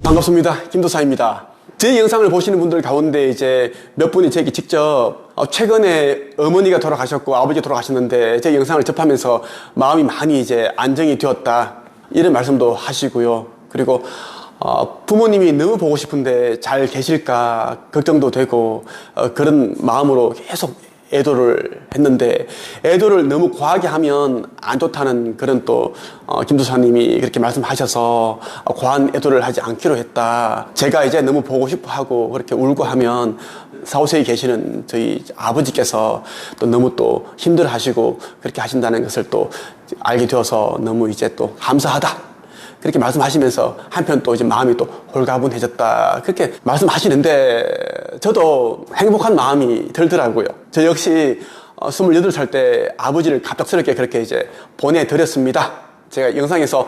반갑습니다. 김도사입니다. 제 영상을 보시는 분들 가운데 이제 몇 분이 제게 직접 최근에 어머니가 돌아가셨고 아버지가 돌아가셨는데 제 영상을 접하면서 마음이 많이 이제 안정이 되었다, 이런 말씀도 하시고요. 그리고 부모님이 너무 보고 싶은데 잘 계실까 걱정도 되고 그런 마음으로 계속 애도를 했는데, 애도를 너무 과하게 하면 안 좋다는 그런 또 김도사님이 그렇게 말씀하셔서 과한 애도를 하지 않기로 했다. 제가 이제 너무 보고 싶어 하고 그렇게 울고 하면 사후세에 계시는 저희 아버지께서 또 너무 또 힘들어 하시고 그렇게 하신다는 것을 또 알게 되어서 너무 이제 또 감사하다, 그렇게 말씀하시면서 한편 또 이제 마음이 또 홀가분해졌다, 그렇게 말씀하시는데 저도 행복한 마음이 들더라고요. 저 역시 28살 때 아버지를 갑작스럽게 그렇게 이제 보내드렸습니다. 제가 영상에서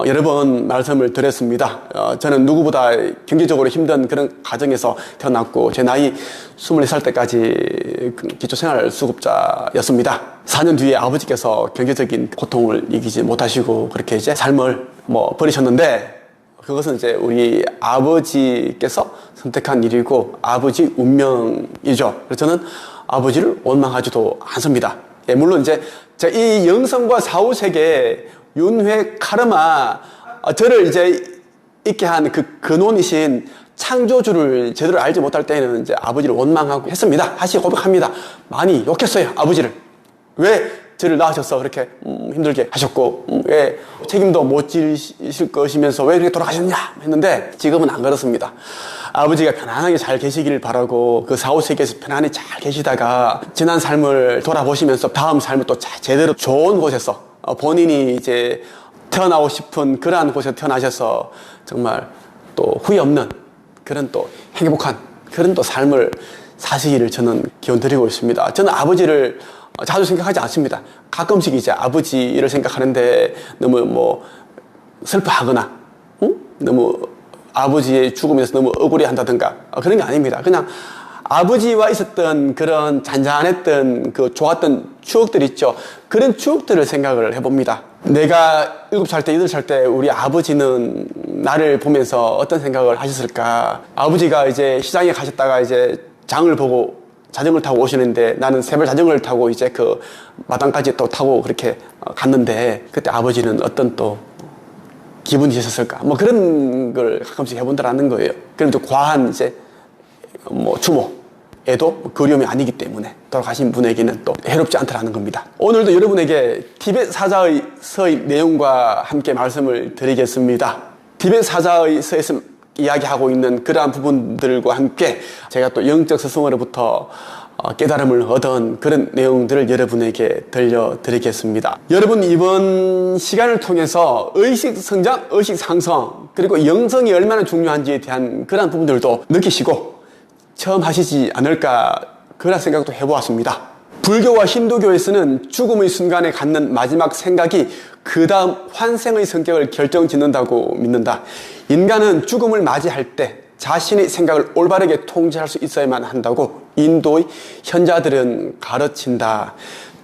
여러 번 말씀을 드렸습니다. 저는 누구보다 경제적으로 힘든 그런 가정에서 태어났고 제 나이 24살 때까지 기초생활수급자였습니다. 4년 뒤에 아버지께서 경제적인 고통을 이기지 못하시고 그렇게 이제 삶을 버리셨는데, 그것은 이제 우리 아버지께서 선택한 일이고 아버지 운명이죠. 그래서 저는 아버지를 원망하지도 않습니다. 물론 이제 제가 이 영성과 사후세계 윤회 카르마, 저를 이제 있게 한 그 근원이신 창조주를 제대로 알지 못할 때는 이제 아버지를 원망하고 했습니다. 다시 고백합니다. 많이 욕했어요, 아버지를. 왜 저를 낳으셔서 그렇게 힘들게 하셨고, 왜 책임도 못 지실 것이면서 왜 그렇게 돌아가셨냐 했는데, 지금은 안 그렇습니다. 아버지가 편안하게 잘 계시기를 바라고 그 사후세계에서 편안히 잘 계시다가 지난 삶을 돌아보시면서 다음 삶을 또 제대로 좋은 곳에서 본인이 이제 태어나고 싶은 그러한 곳에 태어나셔서 정말 또 후회 없는 그런 또 행복한 그런 또 삶을 사시기를 저는 기원드리고 있습니다. 저는 아버지를 자주 생각하지 않습니다. 가끔씩 이제 아버지를 생각하는데 너무 슬퍼하거나 너무 아버지의 죽음에서 너무 억울해 한다든가 그런 게 아닙니다. 그냥 아버지와 있었던 그런 잔잔했던 그 좋았던 추억들 있죠. 그런 추억들을 생각을 해봅니다. 내가 7살 때, 8살 때 우리 아버지는 나를 보면서 어떤 생각을 하셨을까? 아버지가 이제 시장에 가셨다가 이제 장을 보고 자전거를 타고 오시는데 나는 새별 자전거를 타고 이제 그 마당까지 또 타고 그렇게 갔는데 그때 아버지는 어떤 또 기분이셨을까? 그런 걸 가끔씩 해본다라는 거예요. 그럼 또 과한 이제 추모에도 그리움이 아니기 때문에 돌아가신 분에게는 또 해롭지 않다라는 겁니다. 오늘도 여러분에게 티벳 사자의 서의 내용과 함께 말씀을 드리겠습니다. 티벳 사자의 서에서 이야기하고 있는 그러한 부분들과 함께 제가 또 영적 스승으로부터 깨달음을 얻은 그런 내용들을 여러분에게 들려드리겠습니다. 여러분, 이번 시간을 통해서 의식 성장, 의식 상승, 그리고 영성이 얼마나 중요한지에 대한 그러한 부분들도 느끼시고 처음 하시지 않을까 그런 생각도 해보았습니다. 불교와 힌두교에서는 죽음의 순간에 갖는 마지막 생각이 그 다음 환생의 성격을 결정짓는다고 믿는다. 인간은 죽음을 맞이할 때 자신의 생각을 올바르게 통제할 수 있어야만 한다고 인도의 현자들은 가르친다.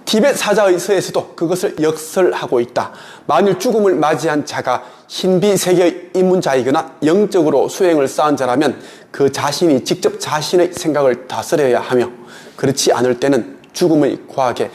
티벳 사자의 서에서도 그것을 역설하고 있다. 만일 죽음을 맞이한 자가 신비세계의 입문자이거나 영적으로 수행을 쌓은 자라면 그 자신이 직접 자신의 생각을 다스려야 하며, 그렇지 않을 때는 죽음의 과학에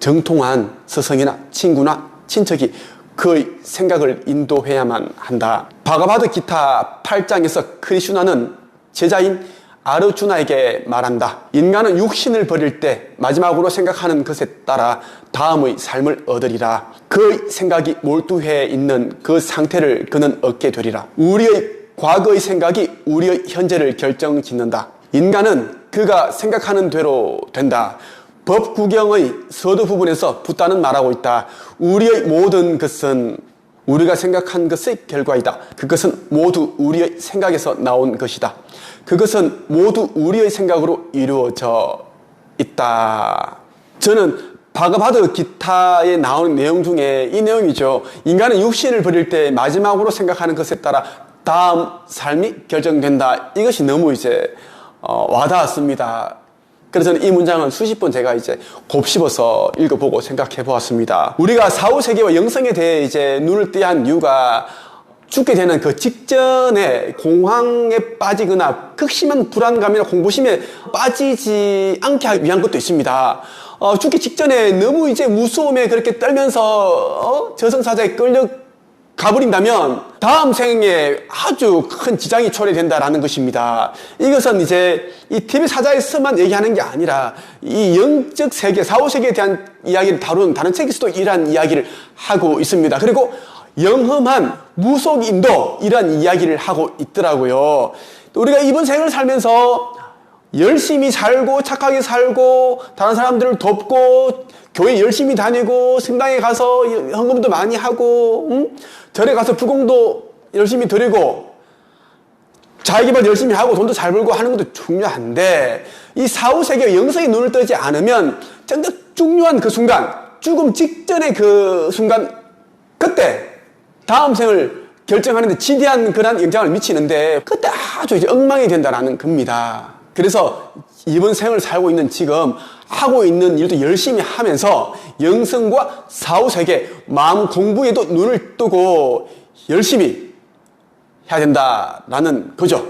정통한 스승이나 친구나 친척이 그의 생각을 인도해야만 한다. 바가바드 기타 8장에서 크리슈나는 제자인 아르주나에게 말한다. 인간은 육신을 버릴 때 마지막으로 생각하는 것에 따라 다음의 삶을 얻으리라. 그의 생각이 몰두해 있는 그 상태를 그는 얻게 되리라. 우리의 과거의 생각이 우리의 현재를 결정짓는다. 인간은 그가 생각하는 대로 된다. 법구경의 서두 부분에서 붓다는 말하고 있다. 우리의 모든 것은 우리가 생각한 것의 결과이다. 그것은 모두 우리의 생각에서 나온 것이다. 그것은 모두 우리의 생각으로 이루어져 있다. 저는 바그바드 기타에 나오는 내용 중에 이 내용이죠. 인간은 육신을 버릴 때 마지막으로 생각하는 것에 따라 다음 삶이 결정된다. 이것이 너무 이제 와닿았습니다. 그래서 저는 이 문장을 수십 번 제가 이제 곱씹어서 읽어보고 생각해 보았습니다. 우리가 사후세계와 영성에 대해 이제 눈을 떼야 한 이유가 죽게 되는 그 직전에 공황에 빠지거나 극심한 불안감이나 공포심에 빠지지 않게 하기 위한 것도 있습니다. 죽기 직전에 너무 이제 무서움에 그렇게 떨면서 저승사자에 끌려 가버린다면 다음 생에 아주 큰 지장이 초래된다라는 것입니다. 이것은 이제 이 티벳 사자에서만 얘기하는 게 아니라 이 영적 세계, 사후세계에 대한 이야기를 다루는 다른 책에서도 이러한 이야기를 하고 있습니다. 그리고 영험한 무속인도 이러한 이야기를 하고 있더라고요. 우리가 이번 생을 살면서 열심히 살고 착하게 살고 다른 사람들을 돕고 교회 열심히 다니고 성당에 가서 헌금도 많이 하고 절에 가서 부공도 열심히 드리고 자기개발 열심히 하고 돈도 잘 벌고 하는 것도 중요한데 이 사후세계 영성의 눈을 뜨지 않으면 진짜 중요한 그 순간, 죽음 직전의 그 순간, 그때 다음 생을 결정하는데 지대한 그런 영향을 미치는데 그때 아주 이제 엉망이 된다라는 겁니다. 그래서 이번 생을 살고 있는 지금 하고 있는 일도 열심히 하면서 영성과 사후세계, 마음 공부에도 눈을 뜨고 열심히 해야 된다라는 거죠.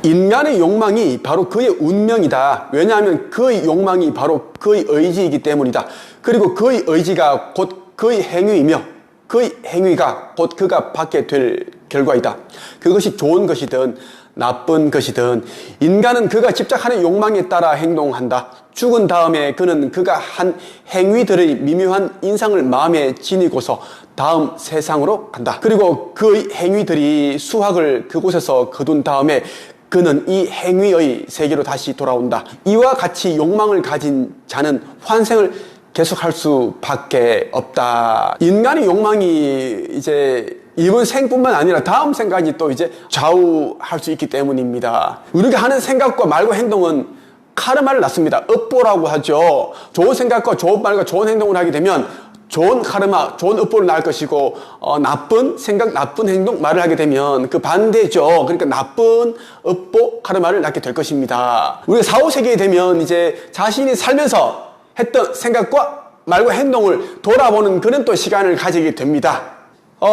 인간의 욕망이 바로 그의 운명이다. 왜냐하면 그의 욕망이 바로 그의 의지이기 때문이다. 그리고 그의 의지가 곧 그의 행위이며 그의 행위가 곧 그가 받게 될 결과이다. 그것이 좋은 것이든 나쁜 것이든 인간은 그가 집착하는 욕망에 따라 행동한다. 죽은 다음에 그는 그가 한 행위들의 미묘한 인상을 마음에 지니고서 다음 세상으로 간다. 그리고 그의 행위들이 수확을 그곳에서 거둔 다음에 그는 이 행위의 세계로 다시 돌아온다. 이와 같이 욕망을 가진 자는 환생을 계속할 수밖에 없다. 인간의 욕망이 이제 이번 생뿐만 아니라 다음 생까지 또 이제 좌우할 수 있기 때문입니다. 우리가 하는 생각과 말과 행동은 카르마를 낳습니다. 업보라고 하죠. 좋은 생각과 좋은 말과 좋은 행동을 하게 되면 좋은 카르마, 좋은 업보를 낳을 것이고 나쁜 생각, 나쁜 행동, 말을 하게 되면 그 반대죠. 그러니까 나쁜 업보, 카르마를 낳게 될 것입니다. 우리가 사후세계에 되면 이제 자신이 살면서 했던 생각과 말과 행동을 돌아보는 그런 또 시간을 가지게 됩니다.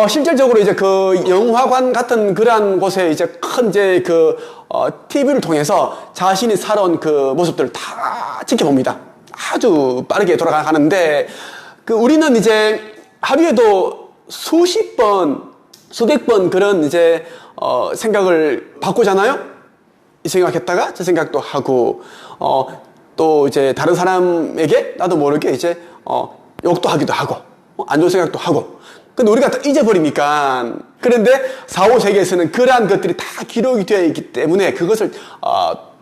실질적으로 이제 그 영화관 같은 그러한 곳에 이제 큰 이제 그 TV를 통해서 자신이 살아온 그 모습들을 다 지켜봅니다. 아주 빠르게 돌아가는데 우리는 이제 하루에도 수십 번, 수백 번 그런 이제 생각을 바꾸잖아요. 이 생각했다가 저 생각도 하고 또 이제 다른 사람에게 나도 모르게 이제 욕도 하기도 하고 안 좋은 생각도 하고. 근데 우리가 다 잊어버리니까. 그런데 사후세계에서는 그러한 것들이 다 기록이 되어 있기 때문에 그것을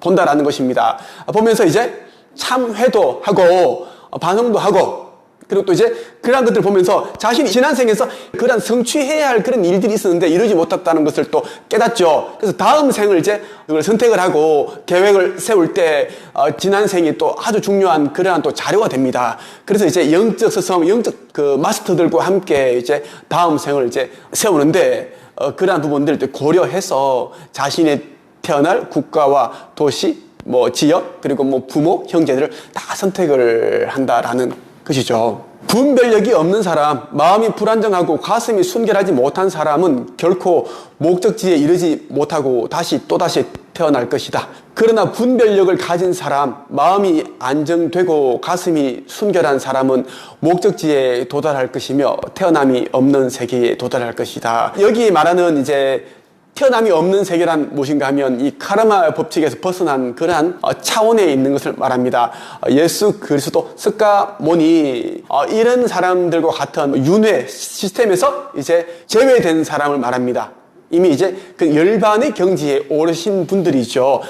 본다라는 것입니다. 보면서 이제 참회도 하고 반성도 하고 그리고 또 이제 그러한 것들을 보면서 자신이 지난 생에서 그러한 성취해야 할 그런 일들이 있었는데 이루지 못했다는 것을 또 깨닫죠. 그래서 다음 생을 이제 그걸 선택을 하고 계획을 세울 때 지난 생이 또 아주 중요한 그러한 또 자료가 됩니다. 그래서 이제 영적 스승, 영적 그 마스터들과 함께 이제 다음 생을 이제 세우는데 그러한 부분들을 고려해서 자신의 태어날 국가와 도시, 지역, 그리고 부모, 형제들을 다 선택을 한다라는 것이죠. 분별력이 없는 사람, 마음이 불안정하고 가슴이 순결하지 못한 사람은 결코 목적지에 이르지 못하고 또다시 태어날 것이다. 그러나 분별력을 가진 사람, 마음이 안정되고 가슴이 순결한 사람은 목적지에 도달할 것이며 태어남이 없는 세계에 도달할 것이다. 여기 말하는 이제 태어남이 없는 세계란 무엇인가 하면 이 카르마 법칙에서 벗어난 그러한 차원에 있는 것을 말합니다. 예수 그리스도, 스가모니 이런 사람들과 같은 윤회 시스템에서 이제 제외된 사람을 말합니다. 이미 이제 그 열반의 경지에 오르신 분들이죠.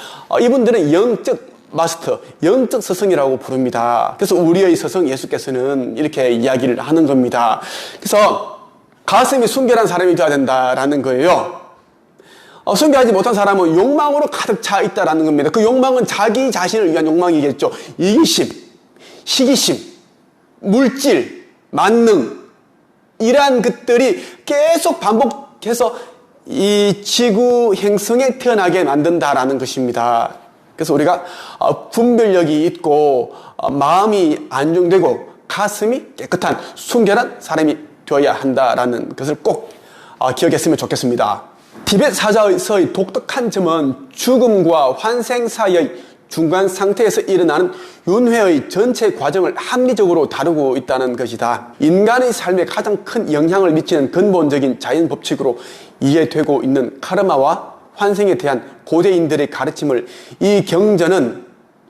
이분들은 영적 마스터, 영적 스승이라고 부릅니다. 그래서 우리의 스승 예수께서는 이렇게 이야기를 하는 겁니다. 그래서 가슴이 순결한 사람이 되어야 된다라는 거예요. 순결하지 못한 사람은 욕망으로 가득 차 있다라는 겁니다. 그 욕망은 자기 자신을 위한 욕망이겠죠. 이기심, 시기심, 물질, 만능, 이러한 것들이 계속 반복해서 이 지구 행성에 태어나게 만든다라는 것입니다. 그래서 우리가 분별력이 있고 마음이 안정되고 가슴이 깨끗한 순결한 사람이 되어야 한다라는 것을 꼭 기억했으면 좋겠습니다. 티벳 사자에서의 독특한 점은 죽음과 환생 사이의 중간 상태에서 일어나는 윤회의 전체 과정을 합리적으로 다루고 있다는 것이다. 인간의 삶에 가장 큰 영향을 미치는 근본적인 자연 법칙으로 이해되고 있는 카르마와 환생에 대한 고대인들의 가르침을 이 경전은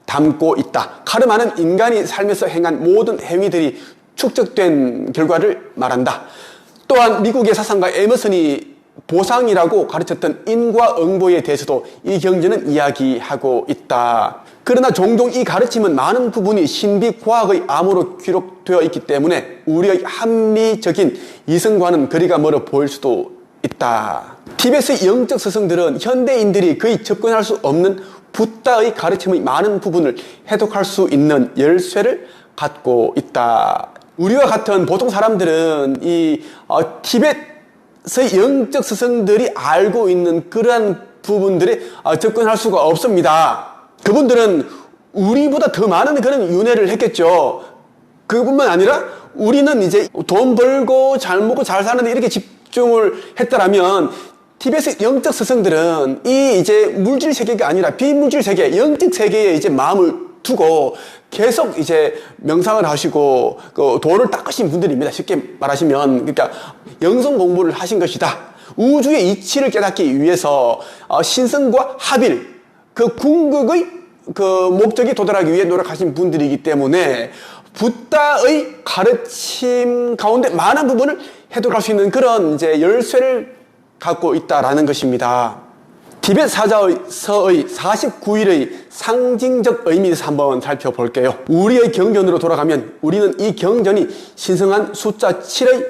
담고 있다. 카르마는 인간이 삶에서 행한 모든 행위들이 축적된 결과를 말한다. 또한 미국의 사상가 에머슨이 보상이라고 가르쳤던 인과 응보에 대해서도 이 경전은 이야기하고 있다. 그러나 종종 이 가르침은 많은 부분이 신비과학의 암호로 기록되어 있기 때문에 우리의 합리적인 이성과는 거리가 멀어 보일 수도 있다. 티벳의 영적 스승들은 현대인들이 거의 접근할 수 없는 붓다의 가르침의 많은 부분을 해독할 수 있는 열쇠를 갖고 있다. 우리와 같은 보통 사람들은 이 티벳의 영적 스승들이 알고 있는 그러한 부분들에 접근할 수가 없습니다. 그분들은 우리보다 더 많은 그런 윤회를 했겠죠. 그뿐만 아니라 우리는 이제 돈 벌고 잘 먹고 잘 사는데 이렇게 집중을 했더라면 티벳의 영적 스승들은 이 이제 물질 세계가 아니라 비물질 세계, 영적 세계에 이제 마음을 두고 계속 이제 명상을 하시고 그 돈을 닦으신 분들입니다. 쉽게 말하시면 그러니까 영성 공부를 하신 것이다. 우주의 이치를 깨닫기 위해서 신성과 합일 그 궁극의 그 목적에 도달하기 위해 노력하신 분들이기 때문에 붓다의 가르침 가운데 많은 부분을 해독할 수 있는 그런 이제 열쇠를 갖고 있다라는 것입니다. 티벳 사자서의 49일의 상징적 의미에 대해서 한번 살펴볼게요. 우리의 경전으로 돌아가면 우리는 이 경전이 신성한 숫자 7의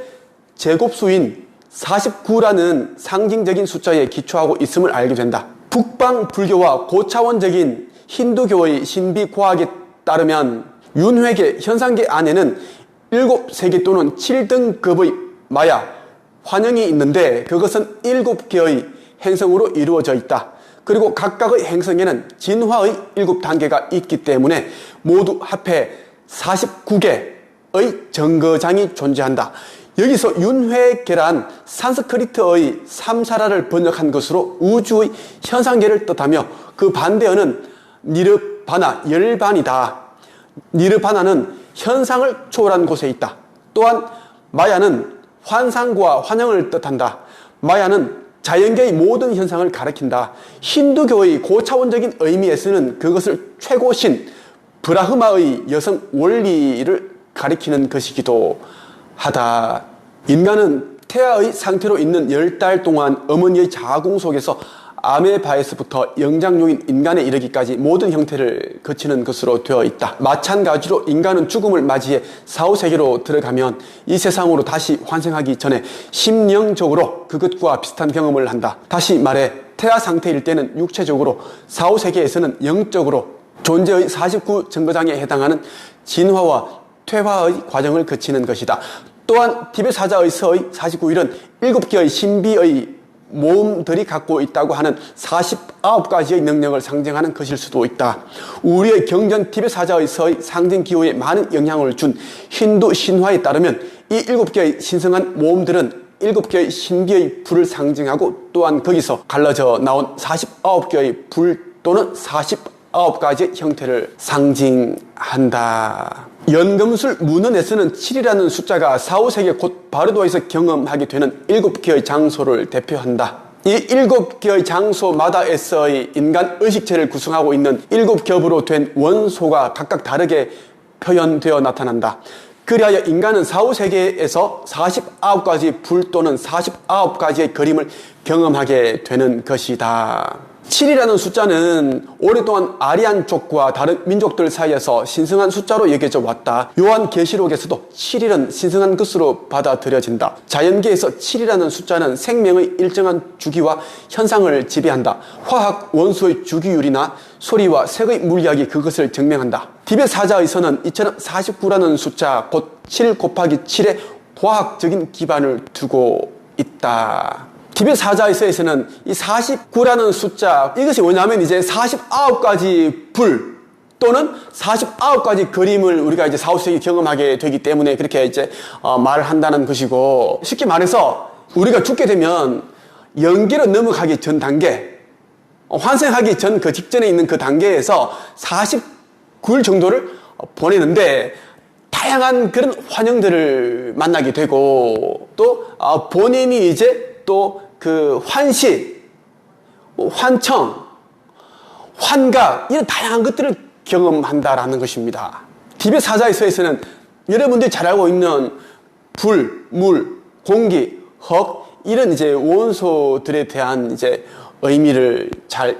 제곱수인 49라는 상징적인 숫자에 기초하고 있음을 알게 된다. 북방 불교와 고차원적인 힌두교의 신비과학에 따르면 윤회계, 현상계 안에는 7세계 또는 7등급의 마야, 환영이 있는데 그것은 7개의 행성으로 이루어져 있다. 그리고 각각의 행성에는 진화의 7단계가 있기 때문에 모두 합해 49개의 정거장이 존재한다. 여기서 윤회계란 산스크리트의 삼사라를 번역한 것으로 우주의 현상계를 뜻하며 그 반대어는 니르바나, 열반이다. 니르바나는 현상을 초월한 곳에 있다. 또한 마야는 환상과 환영을 뜻한다. 마야는 자연계의 모든 현상을 가리킨다. 힌두교의 고차원적인 의미에서는 그것을 최고신 브라흐마의 여성 원리를 가리키는 것이기도 하다. 인간은 태아의 상태로 있는 10달 동안 어머니의 자궁 속에서 아메바에서부터 영장류인 인간에 이르기까지 모든 형태를 거치는 것으로 되어 있다. 마찬가지로 인간은 죽음을 맞이해 사후세계로 들어가면 이 세상으로 다시 환생하기 전에 심령적으로 그것과 비슷한 경험을 한다. 다시 말해 태아 상태일 때는 육체적으로, 사후세계에서는 영적으로 존재의 49 정거장에 해당하는 진화와 퇴화의 과정을 거치는 것이다. 또한 티벳 사자의 서의 49일은 7개의 신비의 모험들이 갖고 있다고 하는 49가지의 능력을 상징하는 것일 수도 있다. 우리의 경전 티벳 사자의 서의 상징 기호에 많은 영향을 준 힌두 신화에 따르면 이 7개의 신성한 모험들은 7개의 신비의 불을 상징하고 또한 거기서 갈라져 나온 49개의 불 또는 49가지의 형태를 상징한다. 연금술 문헌에서는 7이라는 숫자가 사후세계 곧 바르도에서 경험하게 되는 7개의 장소를 대표한다. 이 7개의 장소마다에서의 인간 의식체를 구성하고 있는 7겹으로 된 원소가 각각 다르게 표현되어 나타난다. 그리하여 인간은 사후세계에서 49가지 불 또는 49가지의 그림을 경험하게 되는 것이다. 7이라는 숫자는 오랫동안 아리안족과 다른 민족들 사이에서 신성한 숫자로 여겨져 왔다. 요한계시록에서도 7일은 신성한 것으로 받아들여진다. 자연계에서 7이라는 숫자는 생명의 일정한 주기와 현상을 지배한다. 화학 원소의 주기율이나 소리와 색의 물리학이 그것을 증명한다. 티벳 사자의서는 이처럼 49라는 숫자, 곧 7 곱하기 7의 과학적인 기반을 두고 있다. 티벳 사자의서에서는 이 49라는 숫자, 이것이 뭐냐면 이제 49가지 불 또는 49가지 그림을 우리가 이제 4, 5세기 경험하게 되기 때문에 그렇게 이제 말을 한다는 것이고, 쉽게 말해서 우리가 죽게 되면 영계로 넘어가기 전 단계, 환생하기 전 그 직전에 있는 그 단계에서 49일 정도를 보내는데 다양한 그런 환영들을 만나게 되고, 또 본인이 이제 또 그 환시, 환청, 환각, 이런 다양한 것들을 경험한다라는 것입니다. 티벳 사자의서에서는 여러분들이 잘 알고 있는 불, 물, 공기, 흙, 이런 이제 원소들에 대한 이제 의미를 잘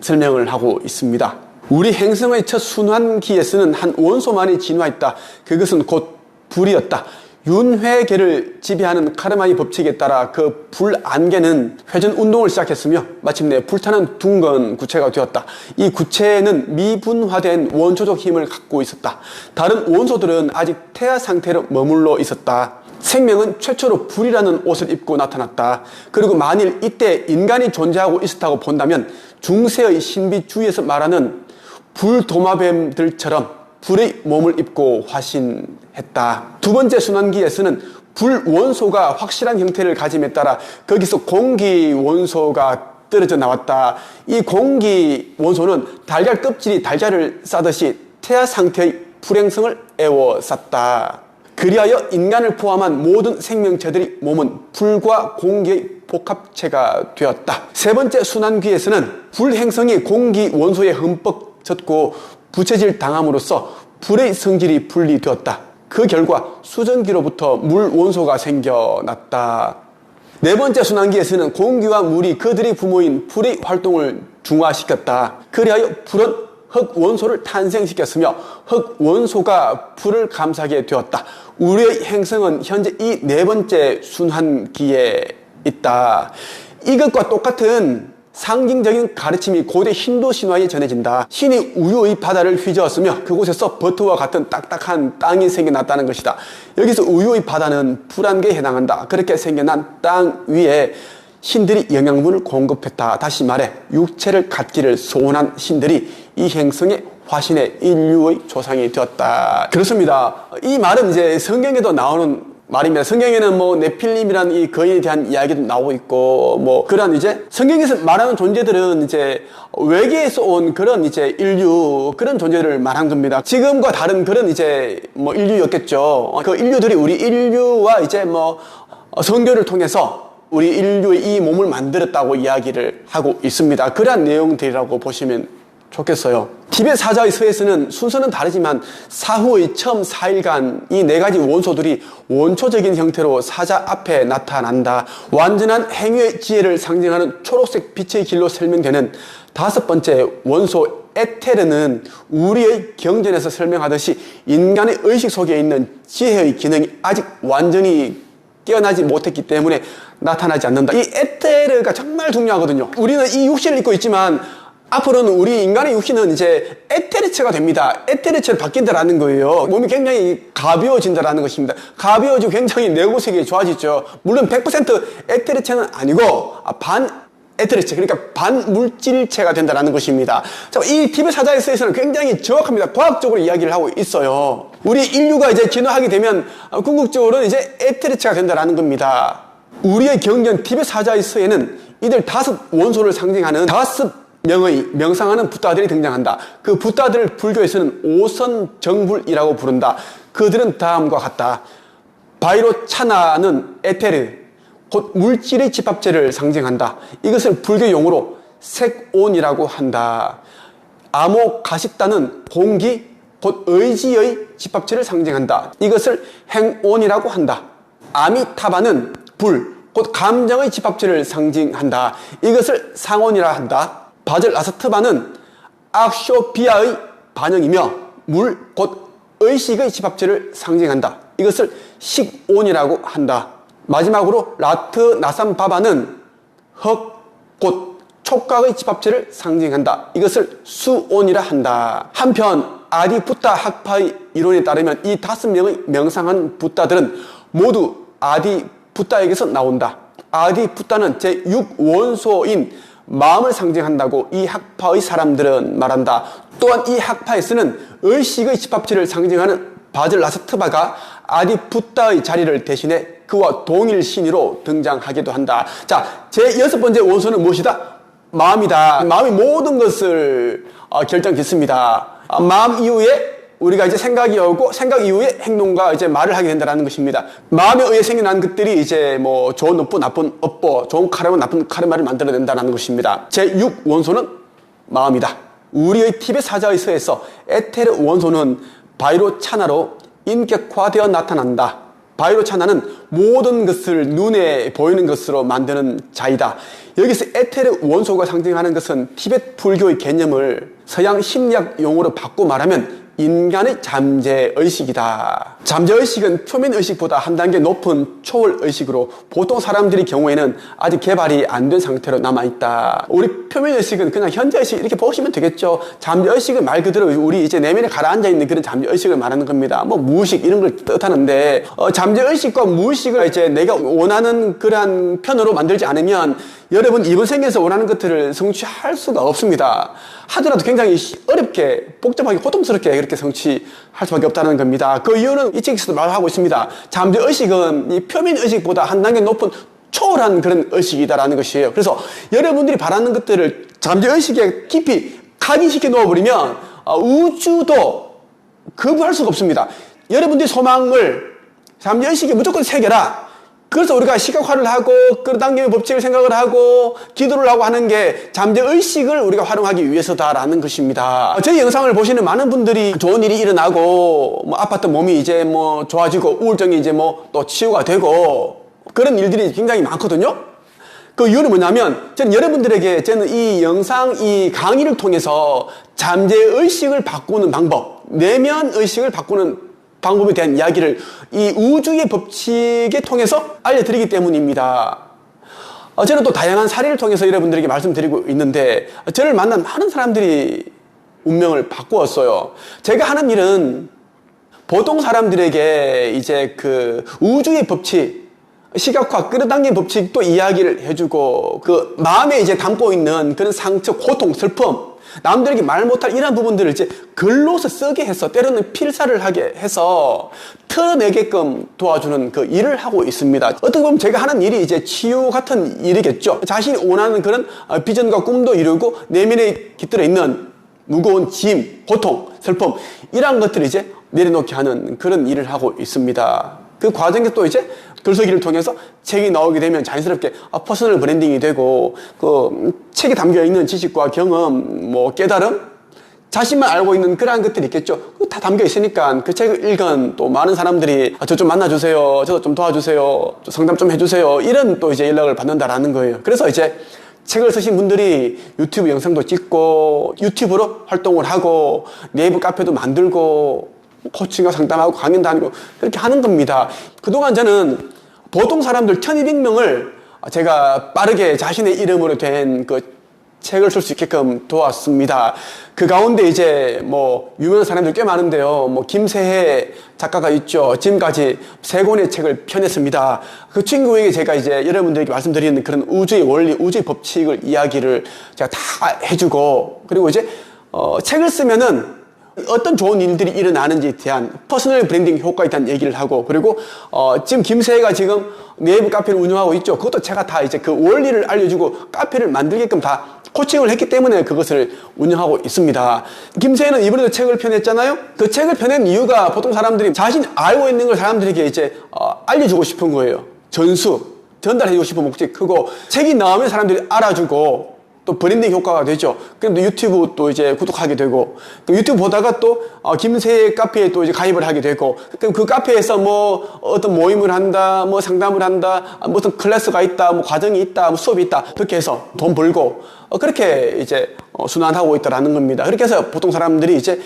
설명을 하고 있습니다. 우리 행성의 첫 순환기에서는 한 원소만이 진화했다. 그것은 곧 불이었다. 윤회계를 지배하는 카르마의 법칙에 따라 그 불안개는 회전 운동을 시작했으며 마침내 불타는 둥근 구체가 되었다. 이 구체는 미분화된 원초적 힘을 갖고 있었다. 다른 원소들은 아직 태아 상태로 머물러 있었다. 생명은 최초로 불이라는 옷을 입고 나타났다. 그리고 만일 이때 인간이 존재하고 있었다고 본다면 중세의 신비 주의에서 말하는 불도마뱀들처럼 불의 몸을 입고 화신했다. 두 번째 순환기에서는 불 원소가 확실한 형태를 가짐에 따라 거기서 공기 원소가 떨어져 나왔다. 이 공기 원소는 달걀 껍질이 달걀을 싸듯이 태아 상태의 불행성을 애워쌌다. 그리하여 인간을 포함한 모든 생명체들의 몸은 불과 공기의 복합체가 되었다. 세 번째 순환기에서는 불행성이 공기 원소에 흠뻑 젖고 부채질 당함으로써 불의 성질이 분리되었다. 그 결과 수증기로부터 물 원소가 생겨났다. 네 번째 순환기에서는 공기와 물이 그들의 부모인 불의 활동을 중화시켰다. 그리하여 불은 흙 원소를 탄생시켰으며 흙 원소가 불을 감싸게 되었다. 우리의 행성은 현재 이 네 번째 순환기에 있다. 이것과 똑같은 상징적인 가르침이 고대 힌두 신화에 전해진다. 신이 우유의 바다를 휘저었으며 그곳에서 버터와 같은 딱딱한 땅이 생겨났다는 것이다. 여기서 우유의 바다는 불안개에 해당한다. 그렇게 생겨난 땅 위에 신들이 영양분을 공급했다. 다시 말해 육체를 갖기를 소원한 신들이 이 행성의 화신의 인류의 조상이 되었다. 그렇습니다. 이 말은 이제 성경에도 나오는 말입니다. 성경에는 뭐 네필림이라는 이 거인에 대한 이야기도 나오고 있고, 뭐 그런 이제 성경에서 말하는 존재들은 이제 외계에서 온 그런 이제 인류, 그런 존재를 말한 겁니다. 지금과 다른 그런 이제 뭐 인류였겠죠. 그 인류들이 우리 인류와 이제 뭐 성교를 통해서 우리 인류의 이 몸을 만들었다고 이야기를 하고 있습니다. 그러한 내용들이라고 보시면 좋겠어요. 티벳 사자의 서에서는 순서는 다르지만 사후의 처음 4일간 이 네 가지 원소들이 원초적인 형태로 사자 앞에 나타난다. 완전한 행위의 지혜를 상징하는 초록색 빛의 길로 설명되는 다섯 번째 원소 에테르는 우리의 경전에서 설명하듯이 인간의 의식 속에 있는 지혜의 기능이 아직 완전히 깨어나지 못했기 때문에 나타나지 않는다. 이 에테르가 정말 중요하거든요. 우리는 이 육신을 입고 있지만 앞으로는 우리 인간의 육신은 이제 에테르체가 됩니다. 에테르체로 바뀐다라는 거예요. 몸이 굉장히 가벼워진다라는 것입니다. 가벼워지고 굉장히 내구색이 좋아지죠. 물론 100% 에테르체는 아니고 반 에테르체, 그러니까 반물질체가 된다라는 것입니다. 자, 이 티벳 사자에서는 굉장히 정확합니다. 과학적으로 이야기를 하고 있어요. 우리 인류가 이제 진화하게 되면 궁극적으로는 이제 에테르체가 된다라는 겁니다. 우리의 경전 티벳 사자에서에는 이들 다섯 원소를 상징하는 다섯 명의 명상하는 붓다들이 등장한다. 그 붓다들을 불교에서는 오선정불이라고 부른다. 그들은 다음과 같다. 바이로차나는 에테르, 곧 물질의 집합체를 상징한다. 이것을 불교 용어로 색온이라고 한다. 아모가식다는 공기, 곧 의지의 집합체를 상징한다. 이것을 행온이라고 한다. 아미타바는 불, 곧 감정의 집합체를 상징한다. 이것을 상온이라 한다. 바젤 라스트바는 악쇼비아의 반영이며 물, 곧 의식의 집합체를 상징한다. 이것을 식온이라고 한다. 마지막으로 라트 나산바바는 흑, 곧 촉각의 집합체를 상징한다. 이것을 수온이라 한다. 한편 아디푸타 학파의 이론에 따르면 이 5명의 명상한 붓다들은 모두 아디푸타에게서 나온다. 아디푸타는 제6원소인 마음을 상징한다고 이 학파의 사람들은 말한다. 또한 이 학파에서는 의식의 집합체를 상징하는 바젤 라스트바가 아디푸타의 자리를 대신해 그와 동일 신의로 등장하기도 한다. 자, 제6번째 원소는 무엇이다? 마음이다. 마음이 모든 것을 결정짓습니다. 마음 이후에 우리가 이제 생각이 오고 생각 이후에 행동과 이제 말을 하게 된다는 것입니다. 마음에 의해 생겨난 것들이 이제 뭐 좋은 업보, 나쁜 업보, 좋은 카르마, 나쁜 카르마를 만들어낸다는 것입니다. 제6 원소는 마음이다. 우리의 티벳 사자의 서에서 에테르 원소는 바이로차나로 인격화되어 나타난다. 바이로차나는 모든 것을 눈에 보이는 것으로 만드는 자이다. 여기서 에테르 원소가 상징하는 것은 티벳 불교의 개념을 서양 심리학 용어로 바꿔 말하면 인간의 잠재의식이다. 잠재의식은 표면의식보다 한 단계 높은 초월의식으로 보통 사람들의 경우에는 아직 개발이 안 된 상태로 남아있다. 우리 표면의식은 그냥 현재의식 이렇게 보시면 되겠죠. 잠재의식은 말 그대로 우리 이제 내면에 가라앉아 있는 그런 잠재의식을 말하는 겁니다. 뭐 무의식 이런 걸 뜻하는데 잠재의식과 무의식을 이제 내가 원하는 그러한 편으로 만들지 않으면 여러분 이번 생에서 원하는 것들을 성취할 수가 없습니다. 하더라도 굉장히 어렵게 복잡하게 고통스럽게 그렇게 성취할 수밖에 없다는 겁니다. 그 이유는 이 책에서도 말하고 있습니다. 잠재의식은 이 표면의식보다 한 단계 높은 초월한 그런 의식이다라는 것이에요. 그래서 여러분들이 바라는 것들을 잠재의식에 깊이 각인시켜 놓아버리면 우주도 거부할 수가 없습니다. 여러분들의 소망을 잠재의식에 무조건 새겨라. 그래서 우리가 시각화를 하고 끌어당김의 법칙을 생각을 하고 기도를 하고 하는 게 잠재의식을 우리가 활용하기 위해서다라는 것입니다. 저희 영상을 보시는 많은 분들이 좋은 일이 일어나고 뭐 아팠던 몸이 이제 뭐 좋아지고 우울증이 이제 뭐 또 치유가 되고 그런 일들이 굉장히 많거든요. 그 이유는 뭐냐면 저는 여러분들에게 저는 이 영상 이 강의를 통해서 잠재의식을 바꾸는 방법, 내면의식을 바꾸는 방법에 대한 이야기를 이 우주의 법칙에 통해서 알려드리기 때문입니다. 저는 또 다양한 사례를 통해서 여러분들에게 말씀드리고 있는데 저를 만난 많은 사람들이 운명을 바꾸었어요. 제가 하는 일은 보통 사람들에게 이제 그 우주의 법칙, 시각화, 끌어당긴 법칙도 이야기를 해주고 그 마음에 이제 담고 있는 그런 상처, 고통, 슬픔 남들에게 말 못할 이런 부분들을 이제 글로서 쓰게 해서 때로는 필사를 하게 해서 털어내게끔 도와주는 그 일을 하고 있습니다. 어떻게 보면 제가 하는 일이 이제 치유 같은 일이겠죠. 자신이 원하는 그런 비전과 꿈도 이루고 내면에 깃들어 있는 무거운 짐, 고통, 슬픔 이런 것들을 이제 내려놓게 하는 그런 일을 하고 있습니다. 그 과정에서 또 이제 글쓰기를 통해서 책이 나오게 되면 자연스럽게 퍼스널 브랜딩이 되고 그 책에 담겨 있는 지식과 경험, 뭐 깨달음, 자신만 알고 있는 그러한 것들이 있겠죠. 다 담겨 있으니까 그 책을 읽은 또 많은 사람들이 저 좀 만나주세요, 저도 좀 도와주세요, 상담 좀 해주세요 이런 또 이제 연락을 받는다라는 거예요. 그래서 이제 책을 쓰신 분들이 유튜브 영상도 찍고 유튜브로 활동을 하고 네이버 카페도 만들고 코칭과 상담하고 강연 다니고 그렇게 하는 겁니다. 그동안 저는 보통 사람들 1200명을 제가 빠르게 자신의 이름으로 된 그 책을 쓸 수 있게끔 도왔습니다. 그 가운데 이제 뭐 유명한 사람들 꽤 많은데요. 뭐 김세혜 작가가 있죠. 지금까지 3권의 책을 펴냈습니다. 그 친구에게 제가 이제 여러분들에게 말씀드리는 그런 우주의 원리, 우주의 법칙을 이야기를 제가 다 해주고 그리고 이제 책을 쓰면은 어떤 좋은 일들이 일어나는지에 대한 퍼스널 브랜딩 효과에 대한 얘기를 하고 그리고 지금 김세혜가 지금 네이버 카페를 운영하고 있죠. 그것도 제가 다 이제 그 원리를 알려주고 카페를 만들게끔 다 코칭을 했기 때문에 그것을 운영하고 있습니다. 김세혜는 이번에도 책을 펴냈잖아요. 그 책을 펴낸 이유가 보통 사람들이 자신 알고 있는 걸 사람들에게 이제 알려주고 싶은 거예요. 전달해주고 싶은 목적이 크고 책이 나오면 사람들이 알아주고 또 브랜딩 효과가 되죠. 그럼 또 유튜브 또 이제 구독하게 되고, 유튜브 보다가 또 김새 카페에 또 이제 가입을 하게 되고, 그럼 그 카페에서 뭐 어떤 모임을 한다, 뭐 상담을 한다, 무슨 클래스가 있다, 뭐 과정이 있다, 뭐 수업이 있다, 그렇게 해서 돈 벌고, 그렇게 이제 순환하고 있다라는 겁니다. 그렇게 해서 보통 사람들이 이제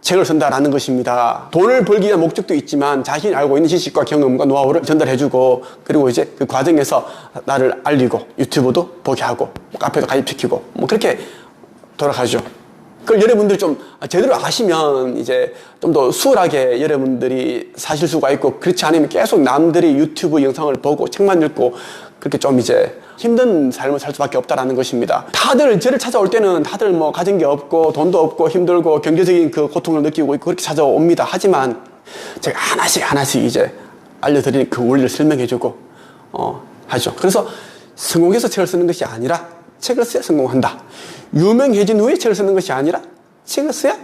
책을 쓴다라는 것입니다. 돈을 벌기 위한 목적도 있지만 자신이 알고 있는 지식과 경험과 노하우를 전달해주고, 그리고 이제 그 과정에서 나를 알리고, 유튜브도 보게 하고, 카페도 가입시키고, 뭐 그렇게 돌아가죠. 그걸 여러분들이 좀 제대로 아시면 이제 좀 더 수월하게 여러분들이 사실 수가 있고, 그렇지 않으면 계속 남들이 유튜브 영상을 보고 책만 읽고 그렇게 좀 이제 힘든 삶을 살 수밖에 없다라는 것입니다. 다들 저를 찾아올 때는 다들 뭐 가진 게 없고 돈도 없고 힘들고 경제적인 그 고통을 느끼고 있고 그렇게 찾아옵니다. 하지만 제가 하나씩 이제 알려드리는 그 원리를 설명해주고 하죠. 그래서 성공해서 책을 쓰는 것이 아니라 책을 써야 성공한다. 유명해진 후에 책을 쓰는 것이 아니라 책을 써야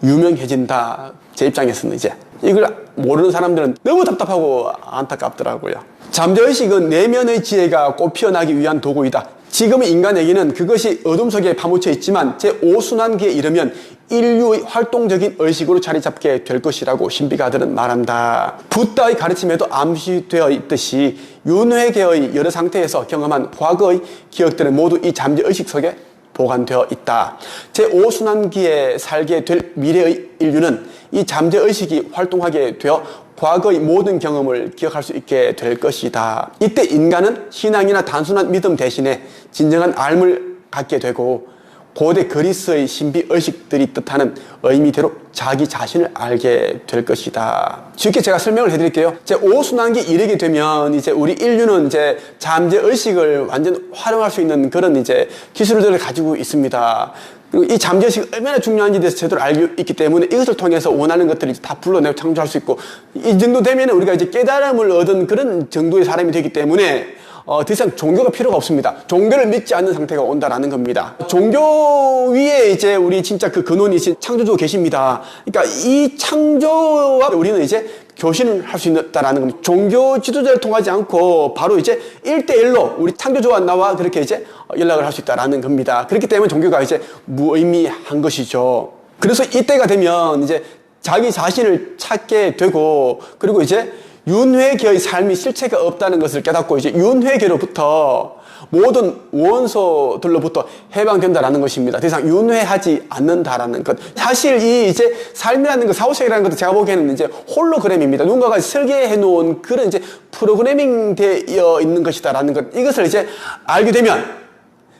유명해진다. 제 입장에서는 이제 이걸 모르는 사람들은 너무 답답하고 안타깝더라고요. 잠재의식은 내면의 지혜가 꽃피어나기 위한 도구이다. 지금의 인간에게는 그것이 어둠 속에 파묻혀 있지만 제5순환기에 이르면 인류의 활동적인 의식으로 자리 잡게 될 것이라고 신비가들은 말한다. 붓다의 가르침에도 암시되어 있듯이 윤회계의 여러 상태에서 경험한 과거의 기억들은 모두 이 잠재의식 속에 보관되어 있다. 제5순환기에 살게 될 미래의 인류는 이 잠재의식이 활동하게 되어 과거의 모든 경험을 기억할 수 있게 될 것이다. 이때 인간은 신앙이나 단순한 믿음 대신에 진정한 알을 갖게 되고 고대 그리스의 신비의식들이 뜻하는 의미대로 자기 자신을 알게 될 것이다. 쉽게 제가 설명을 해드릴게요. 제5순환기 이르게 되면 이제 우리 인류는 이제 잠재의식을 완전 활용할 수 있는 그런 이제 기술들을 가지고 있습니다. 그리고 이 잠재의식이 얼마나 중요한지 대해서 제대로 알고 있기 때문에 이것을 통해서 원하는 것들을 다 불러내고 창조할 수 있고, 이 정도 되면 우리가 이제 깨달음을 얻은 그런 정도의 사람이 되기 때문에 더 이상 종교가 필요가 없습니다. 종교를 믿지 않는 상태가 온다라는 겁니다. 종교 위에 이제 우리 진짜 그 근원이신 창조주가 계십니다. 그러니까 이 창조와 우리는 이제 교신을 할 수 있다라는 겁니다. 종교 지도자를 통하지 않고 바로 이제 1대1로 우리 창조주와 나와 그렇게 이제 연락을 할 수 있다라는 겁니다. 그렇기 때문에 종교가 이제 무의미한 것이죠. 그래서 이때가 되면 이제 자기 자신을 찾게 되고, 그리고 이제 윤회계의 삶이 실체가 없다는 것을 깨닫고 이제 윤회계로부터 모든 원소들로부터 해방된다라는 것입니다. 더 이상 윤회하지 않는다라는 것. 사실 이 이제 삶이라는 것, 사후세계라는 것도 제가 보기에는 이제 홀로그램입니다. 누군가가 설계해 놓은 그런 이제 프로그래밍 되어 있는 것이다라는 것. 이것을 이제 알게 되면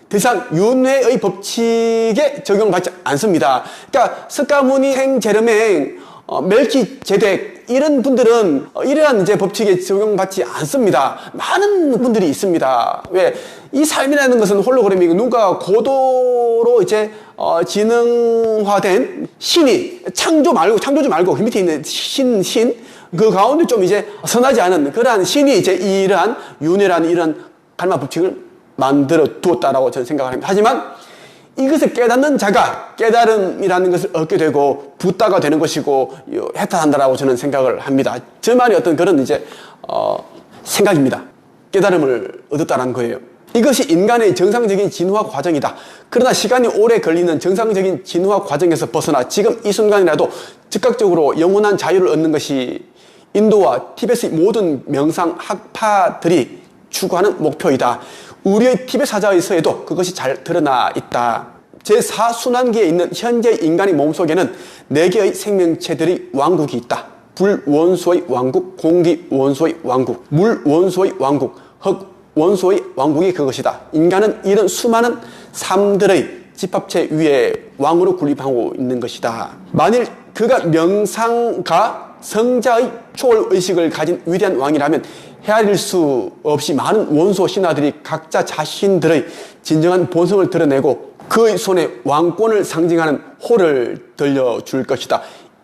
더 이상 윤회의 법칙에 적용을 받지 않습니다. 그러니까 스가모니 생제르맹 멜키제덱 이런 분들은 이러한 이제 법칙에 적용받지 않습니다. 많은 분들이 있습니다. 왜? 이 삶이라는 것은 홀로그램이고 누군가 고도로 이제 지능화된 신이 창조주 말고 그 밑에 있는 신 그 가운데 좀 이제 선하지 않은 그러한 신이 이제 이러한 윤회라는 이런 갈마 법칙을 만들어 두었다라고 저는 생각을 합니다. 하지만 이것을 깨닫는 자가 깨달음이라는 것을 얻게 되고 붓다가 되는 것이고 해탈한다라고 저는 생각을 합니다. 저만의 어떤 그런 이제 생각입니다. 깨달음을 얻었다는 거예요. 이것이 인간의 정상적인 진화 과정이다. 그러나 시간이 오래 걸리는 정상적인 진화 과정에서 벗어나 지금 이 순간이라도 즉각적으로 영원한 자유를 얻는 것이 인도와 티벳의 모든 명상 학파들이 추구하는 목표이다. 우리의 티벳 사자의 서에도 그것이 잘 드러나 있다. 제4순환기에 있는 현재 인간의 몸속에는 4개의 생명체들의 왕국이 있다. 불 원소의 왕국, 공기 원소의 왕국, 물 원소의 왕국, 흙 원소의 왕국이 그것이다. 인간은 이런 수많은 삶들의 집합체 위에 왕으로 군림하고 있는 것이다. 만일 그가 명상가 성자의 초월의식을 가진 위대한 왕이라면 헤아릴 수 없이 많은 원소 신하들이 각자 자신들의 진정한 본성을 드러내고 그의 손에 왕권을 상징하는 홀을 들려줄 것이다.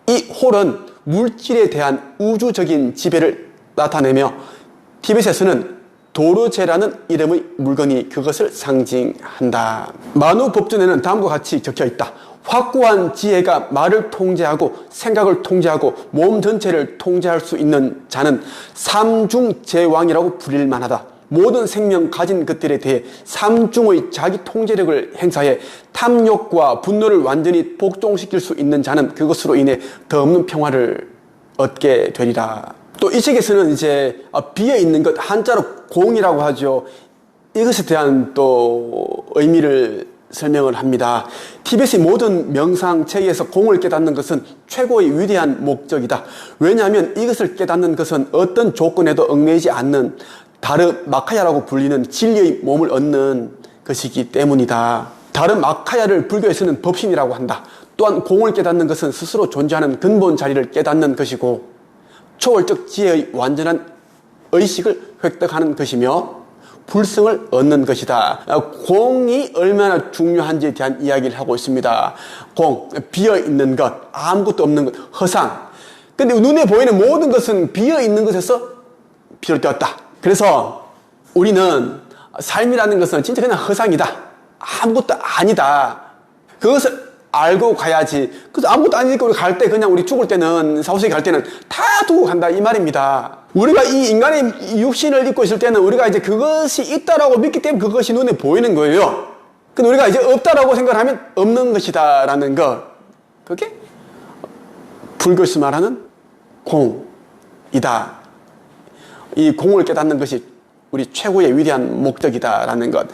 이 홀은 물질에 대한 우주적인 지배를 나타내며 티벳에서는 도르제라는 이름의 물건이 그것을 상징한다. 만우 법전에는 다음과 같이 적혀 있다. 확고한 지혜가 말을 통제하고 생각을 통제하고 몸 전체를 통제할 수 있는 자는 삼중제왕이라고 불릴 만하다. 모든 생명 가진 것들에 대해 삼중의 자기 통제력을 행사해 탐욕과 분노를 완전히 복종시킬 수 있는 자는 그것으로 인해 더 없는 평화를 얻게 되리라. 또 이 책에서는 이제 비어 있는 것, 한자로 공이라고 하죠. 이것에 대한 또 의미를 설명을 합니다. 티베트의 모든 명상 체계에서 공을 깨닫는 것은 최고의 위대한 목적이다. 왜냐하면 이것을 깨닫는 것은 어떤 조건에도 얽매이지 않는 다르마카야라고 불리는 진리의 몸을 얻는 것이기 때문이다. 다르마카야를 불교에서는 법신이라고 한다. 또한 공을 깨닫는 것은 스스로 존재하는 근본 자리를 깨닫는 것이고 초월적 지혜의 완전한 의식을 획득하는 것이며 불성을 얻는 것이다. 공이 얼마나 중요한지에 대한 이야기를 하고 있습니다. 공, 비어있는 것, 아무것도 없는 것, 허상. 근데 눈에 보이는 모든 것은 비어있는 것에서 비롯되었다. 그래서 우리는 삶이라는 것은 진짜 그냥 허상이다. 아무것도 아니다. 그것을 알고 가야지. 그래서 아무것도 아니니까 우리 갈 때 그냥 우리 죽을 때는 사후세계 갈 때는 다 두고 간다 이 말입니다. 우리가 이 인간의 육신을 입고 있을 때는 우리가 이제 그것이 있다라고 믿기 때문에 그것이 눈에 보이는 거예요. 근데 우리가 이제 없다라고 생각하면 없는 것이다라는 것. 그게 불교에서 말하는 공이다. 이 공을 깨닫는 것이 우리 최고의 위대한 목적이다라는 것.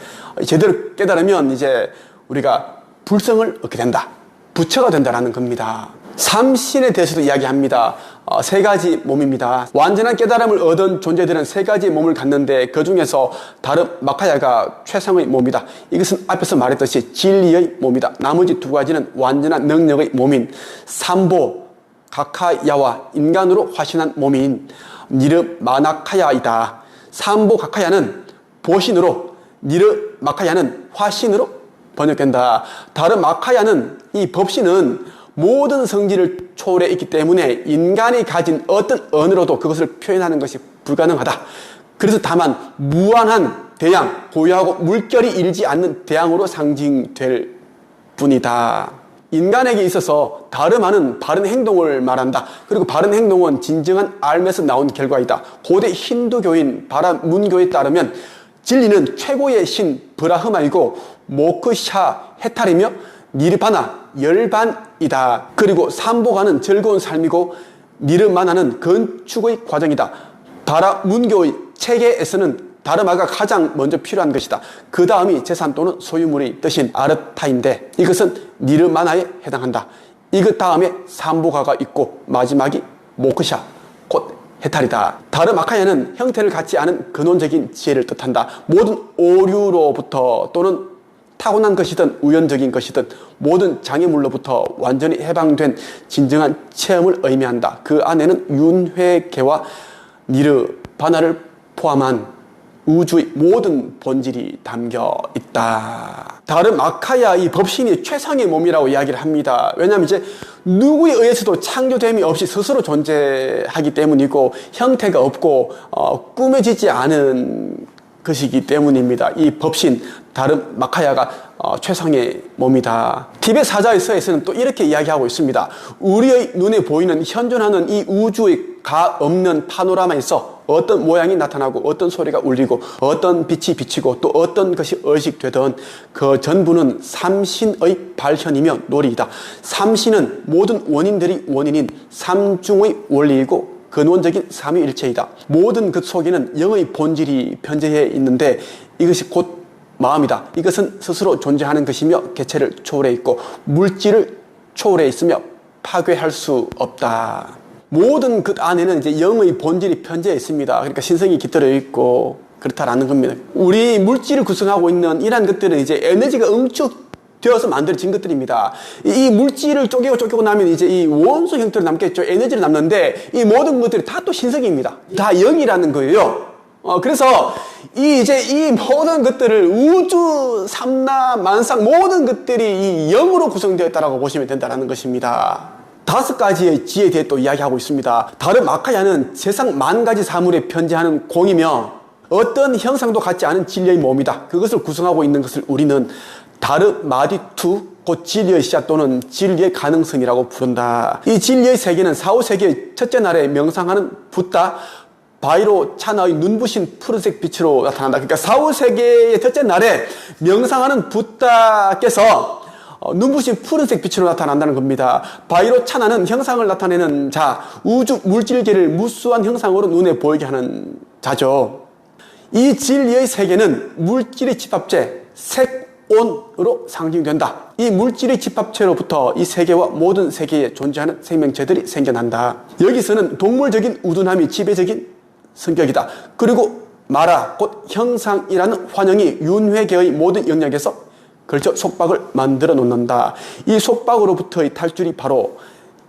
제대로 깨달으면 이제 우리가 불성을 얻게 된다. 부처가 된다라는 겁니다. 삼신에 대해서도 이야기합니다. 세 가지 몸입니다. 완전한 깨달음을 얻은 존재들은 세 가지 몸을 갖는데 그 중에서 다르마카야가 최상의 몸이다. 이것은 앞에서 말했듯이 진리의 몸이다. 나머지 두 가지는 완전한 능력의 몸인 삼보 가카야와 인간으로 화신한 몸인 니르마나카야이다. 삼보 가카야는 보신으로, 니르마카야는 화신으로 번역된다. 다르마카야는 이 법신은 모든 성질을 초월해 있기 때문에 인간이 가진 어떤 언어로도 그것을 표현하는 것이 불가능하다. 그래서 다만 무한한 대양, 고유하고 물결이 일지 않는 대양으로 상징될 뿐이다. 인간에게 있어서 다름하는 바른 행동을 말한다. 그리고 바른 행동은 진정한 알에서 나온 결과이다. 고대 힌두교인 바라문교에 따르면 진리는 최고의 신 브라흐마이고 모크샤 해탈이며 니르바나 열반이다. 그리고 삼보가는 즐거운 삶이고 니르마나는 건축의 과정이다. 바라문교의 체계에서는 다르마가 가장 먼저 필요한 것이다. 그 다음이 재산 또는 소유물의 뜻인 아르타인데 이것은 니르마나에 해당한다. 이것 다음에 삼보가가 있고 마지막이 모크샤 곧 해탈이다. 다르마카야는 형태를 갖지 않은 근원적인 지혜를 뜻한다. 모든 오류로부터 또는 타고난 것이든 우연적인 것이든 모든 장애물로부터 완전히 해방된 진정한 체험을 의미한다. 그 안에는 윤회계와 니르바나를 포함한 우주의 모든 본질이 담겨 있다. 다르마카야 이 법신이 최상의 몸이라고 이야기를 합니다. 왜냐하면 이제 누구에 의해서도 창조됨이 없이 스스로 존재하기 때문이고 형태가 없고 꾸며지지 않은 것이기 때문입니다. 이 법신 다르마카야가 최상의 몸이다. 티베트 사자의 서에서는 또 이렇게 이야기하고 있습니다. 우리의 눈에 보이는 현존하는 이 우주의 가 없는 파노라마에서 어떤 모양이 나타나고 어떤 소리가 울리고 어떤 빛이 비치고 또 어떤 것이 의식되던 그 전부는 삼신의 발현이며 놀이이다. 삼신은 모든 원인들이 원인인 삼중의 원리이고 근원적인 삼위일체이다. 모든 것 속에는 영의 본질이 편재해 있는데 이것이 곧 마음이다. 이것은 스스로 존재하는 것이며 개체를 초월해 있고 물질을 초월해 있으며 파괴할 수 없다. 모든 것 안에는 이제 영의 본질이 편재해 있습니다. 그러니까 신성이 깃들어 있고 그렇다라는 겁니다. 우리 물질을 구성하고 있는 이러한 것들은 이제 에너지가 응축되어서 만들어진 것들입니다. 이 물질을 쪼개고 나면 이제 이 원소 형태로 남겠죠. 에너지로 남는데 이 모든 것들이 다 또 신성입니다. 다 영이라는 거예요. 그래서 이 모든 것들을 우주, 삼라, 만상 모든 것들이 이 영으로 구성되었다라고 보시면 된다는 것입니다. 5가지의 지혜에 대해 또 이야기하고 있습니다. 다르마카야는 세상 10,000가지 사물에 편재하는 공이며 어떤 형상도 갖지 않은 진리의 몸이다. 그것을 구성하고 있는 것을 우리는 다르마디투, 곧 진리의 씨앗 또는 진리의 가능성이라고 부른다. 이 진리의 세계는 사후세계의 첫째 날에 명상하는 붓다 바위로 찬의 눈부신 푸른색 빛으로 나타난다. 그러니까 사후세계의 첫째 날에 명상하는 붓다께서 눈부신 푸른색 빛으로 나타난다는 겁니다. 바위로 찬하는 형상을 나타내는 자, 우주 물질계를 무수한 형상으로 눈에 보이게 하는 자죠. 이 진리의 세계는 물질의 집합체, 색온으로 상징된다. 이 물질의 집합체로부터 이 세계와 모든 세계에 존재하는 생명체들이 생겨난다. 여기서는 동물적인 우둔함이 지배적인 성격이다. 그리고 마라, 곧 형상이라는 환영이 윤회계의 모든 영역에서 걸쳐 속박을 만들어 놓는다. 이 속박으로부터의 탈출이 바로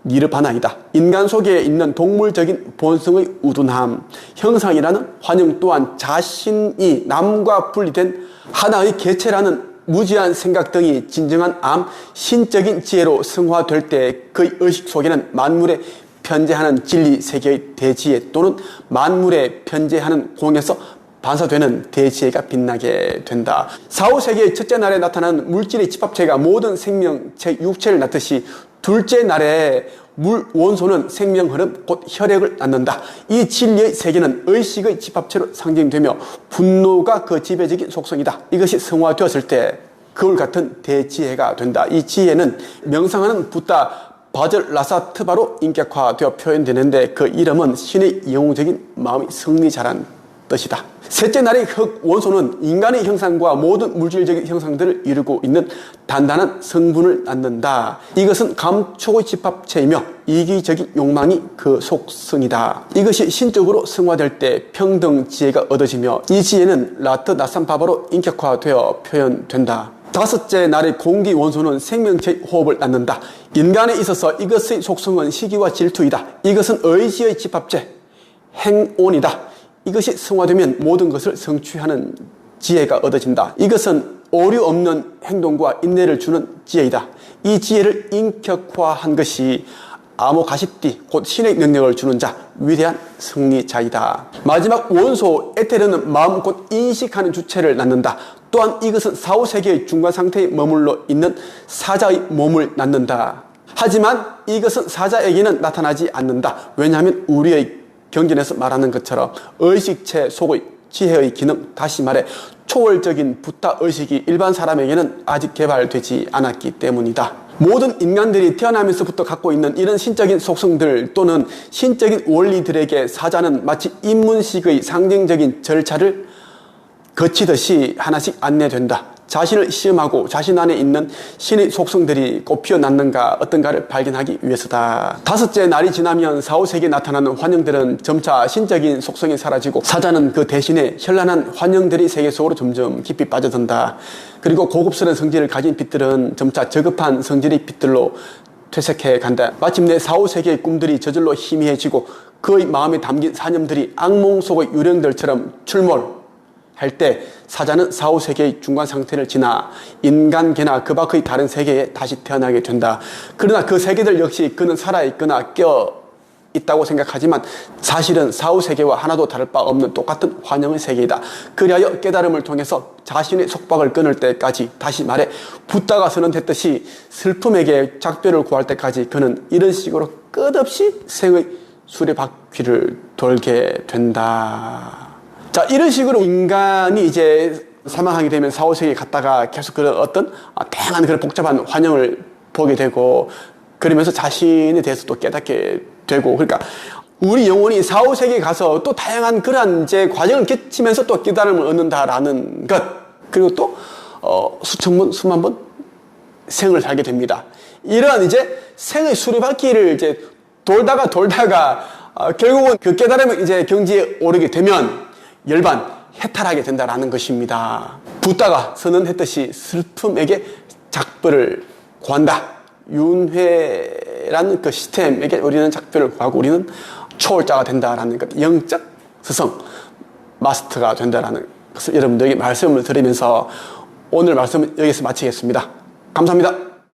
니르바나이다. 인간 속에 있는 동물적인 본성의 우둔함, 형상이라는 환영 또한 자신이 남과 분리된 하나의 개체라는 무지한 생각 등이 진정한 암, 신적인 지혜로 승화될 때 그의 의식 속에는 만물에 편재하는 진리 세계의 대지혜 또는 만물에 편재하는 공에서 반사되는 대지혜가 빛나게 된다. 사후세계의 첫째 날에 나타나는 물질의 집합체가 모든 생명체 육체를 낳듯이 둘째 날에 물 원소는 생명 흐름 곧 혈액을 낳는다. 이 진리의 세계는 의식의 집합체로 상징되며 분노가 그 지배적인 속성이다. 이것이 성화되었을 때 거울 같은 대지혜가 된다. 이 지혜는 명상하는 붓다 바절라사트바로 인격화되어 표현되는데 그 이름은 신의 영웅적인 마음이 승리자란 뜻이다. 셋째 날의 흑 원소는 인간의 형상과 모든 물질적인 형상들을 이루고 있는 단단한 성분을 낳는다. 이것은 감촉의 집합체이며 이기적인 욕망이 그 속성이다. 이것이 신적으로 승화될 때 평등 지혜가 얻어지며 이 지혜는 라트 나산바바로 인격화되어 표현된다. 다섯째 날의 공기 원소는 생명체의 호흡을 낳는다. 인간에 있어서 이것의 속성은 시기와 질투이다. 이것은 의지의 집합체, 행온이다. 이것이 승화되면 모든 것을 성취하는 지혜가 얻어진다. 이것은 오류 없는 행동과 인내를 주는 지혜이다. 이 지혜를 인격화한 것이 아모가시띠 곧 신의 능력을 주는 자, 위대한 승리자이다. 마지막 원소 에테르는 마음 곧 인식하는 주체를 낳는다. 또한 이것은 사후세계의 중간 상태에 머물러 있는 사자의 몸을 낳는다. 하지만 이것은 사자에게는 나타나지 않는다. 왜냐하면 우리의 경전에서 말하는 것처럼 의식체 속의 지혜의 기능, 다시 말해 초월적인 붓다 의식이 일반 사람에게는 아직 개발되지 않았기 때문이다. 모든 인간들이 태어나면서부터 갖고 있는 이런 신적인 속성들 또는 신적인 원리들에게 사자는 마치 입문식의 상징적인 절차를 거치듯이 하나씩 안내된다. 자신을 시험하고 자신 안에 있는 신의 속성들이 꽃피어 났는가 어떤가를 발견하기 위해서다. 다섯째 날이 지나면 사후세계에 나타나는 환영들은 점차 신적인 속성이 사라지고 사자는 그 대신에 현란한 환영들의 세계 속으로 점점 깊이 빠져든다. 그리고 고급스러운 성질을 가진 빛들은 점차 저급한 성질의 빛들로 퇴색해 간다. 마침내 사후세계의 꿈들이 저절로 희미해지고 그의 마음에 담긴 사념들이 악몽 속의 유령들처럼 출몰 할 때 사자는 사후세계의 중간 상태를 지나 인간계나 그 밖의 다른 세계에 다시 태어나게 된다. 그러나 그 세계들 역시 그는 살아있거나 깨어있다고 생각하지만 사실은 사후세계와 하나도 다를 바 없는 똑같은 환영의 세계이다. 그리하여 깨달음을 통해서 자신의 속박을 끊을 때까지, 다시 말해 붓다가 선언했듯이 슬픔에게 작별을 구할 때까지 그는 이런 식으로 끝없이 생의 수레바퀴를 돌게 된다. 자, 이런 식으로 인간이 이제 사망하게 되면 사후세계에 갔다가 계속 그런 어떤 다양한 그런 복잡한 환영을 보게 되고 그러면서 자신에 대해서 또 깨닫게 되고, 그러니까 우리 영혼이 사후세계에 가서 또 다양한 그러한 이제 과정을 거치면서 또 깨달음을 얻는다라는 것, 그리고 또 수천 번, 수만 번 생을 살게 됩니다. 이러한 이제 생의 수레바퀴를 이제 돌다가 결국은 그 깨달음의 이제 경지에 오르게 되면 열반, 해탈하게 된다라는 것입니다. 붓다가 선언했듯이 슬픔에게 작별을 구한다. 윤회라는 그 시스템에게 우리는 작별을 구하고 우리는 초월자가 된다라는 것, 영적 스승, 마스터가 된다라는 것을 여러분들에게 말씀을 드리면서 오늘 말씀은 여기서 마치겠습니다. 감사합니다.